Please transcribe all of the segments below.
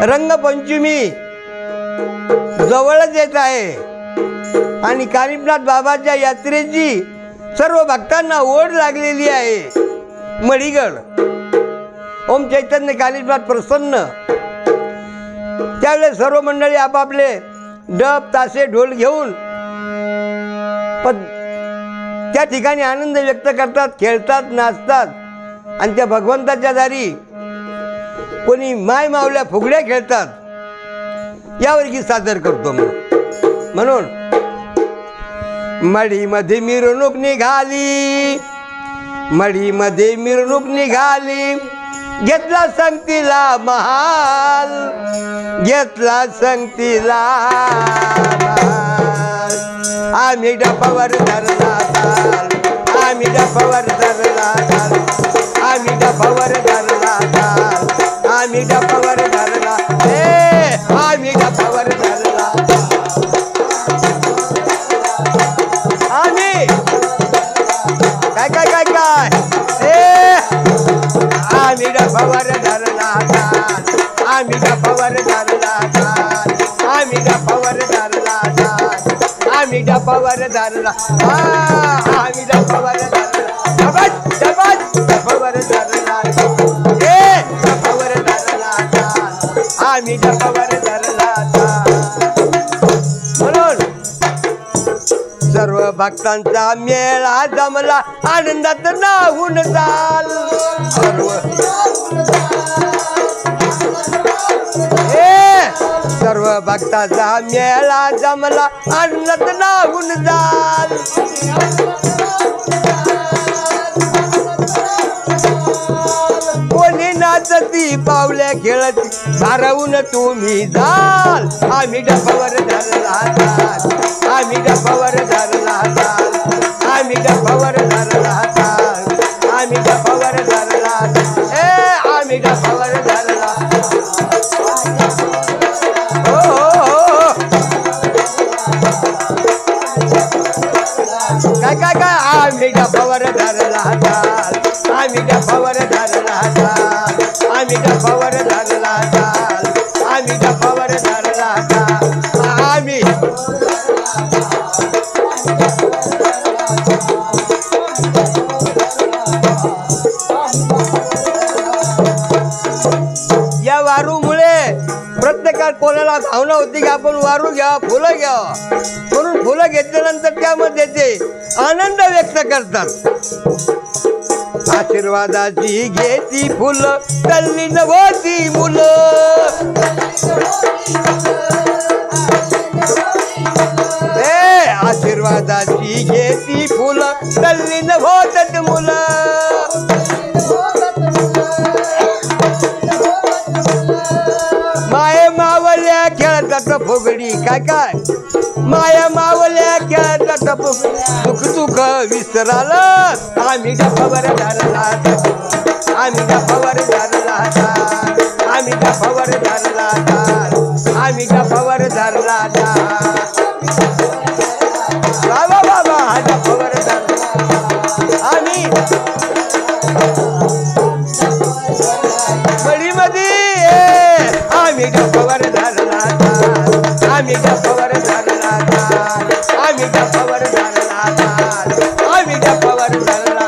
रंगपंचमी जवळच येत आहे आणि कानिफनाथ बाबाच्या यात्रेची सर्व भक्तांना ओढ लागलेली आहे. मडीगड ओम चैतन्य कानिफनाथ प्रसन्न. त्यावेळेस सर्व मंडळी आपापले डब तासे ढोल घेऊन त्या ठिकाणी आनंद व्यक्त करतात, खेळतात, नाचतात आणि त्या भगवंताच्या दारी कोणी माय मावल्या फुगड्या खेळतात. यावर गीत सादर करतो म्हणून मडीमध्ये मिरवणूक निघाली, मडीमध्ये मिरवणूक निघाली, घेतला संगतीला महाल, घेतला संगतीला महाल. आम्ही डपावर धरला ताल, आम्ही डपावर धरला ताल, आम्ही डपावर धरला ताल, आम्ही डपावर धरला, आम्ही डपावर धरला, आम्ही काय काय काय काय आम्ही डपावर धरला ताल, आम्ही डपावर धरला ताल, आम्ही डपावर धरला ताल, आम्ही डपावर धरला, आम्ही डपावर धरला, डबत डबत डपावर धरला, डपावर धरला ताल, आम्ही डपावर धरला ताल. म्हणून सर्व भक्तांचा मेळा जमला, आनंदात नाहून चाल. सर्व भक्तांचा मेळा जमला, आनंदात नाहून चाल. कोणी नाचती पावल्या खेळती, भारावून तुम्ही जाल. आम्ही डपावर धरला ताल, आम्ही डपावर धरला ताल, आम्ही डपावर धरला ताल, आम्ही डपावर धरला, आम्ही डपावर धरला. काय काय काय आम्ही डपावर धरला ताल, आम्ही डपावर धरला ताल, आम्ही डपावर धरला ताल, आम्ही डपावर धरला ताल, आम्ही या वारूमुळे प्रत्येकात कोणाला भावना होती की आपण वारू घ्यावा, फुलं घ्यावा. म्हणून फुलं घेतल्यानंतर त्यामध्ये ते आनंद व्यक्त करतात. आशीर्वादाची घेती फुलं, तल्लीन होती मुलं. आशीर्वादाची घेती फुलं, तल्लीन होतात मुलं. माये मावल्या खेळतात फुगडी, काय काय माया मावल्या खेळतात फुगडी, सुख सुख विसरालं. आम्ही डपावर धरला, आम्ही डपावर धरला, आम्ही डपावर धरला, आम्ही डपावर धरला. बाबा बाबा डपावर धरला आम्ही मडीमध्ये, आम्ही डपावर धरला, आम्ही डपावर धरला, आम्ही डपावर धरला, आम्ही डपावर धरला,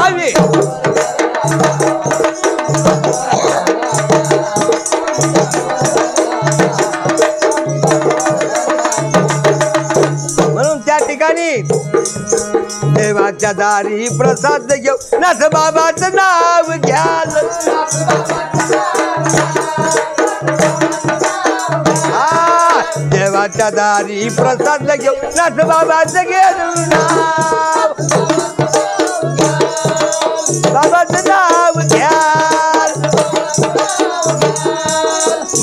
आम्ही म्हणून त्या ठिकाणी देवाच्या दारी प्रसाद घेऊ, नाथ बाबाचं नाव घ्याल. देवाच्या दारी प्रसाद घेऊ, नाथ बाबाचं घेऊ नाव, बाबाचं नाव घ्याल.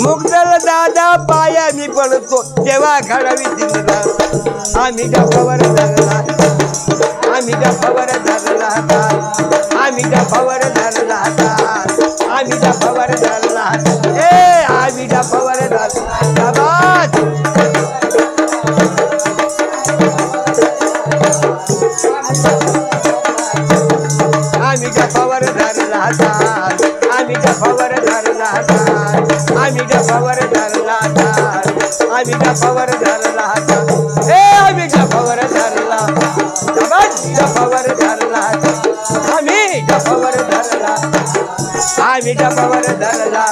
मुक्तल दादा पाया मी पडतो, तेव्हा घडावी चिंता. आम्ही डपावर धरला, आम्ही डपावर धरला, आम्ही डपावर धरला, आम्ही डपावर धरला, आम्ही डपावर धरला. आम्ही डपावर धरला, आम्ही डपावर आम्ही डफावर धरला हात ए आम्ही डफावर धरला डफावर धरला आम्ही डफावर धरला आम्ही डफावर धरला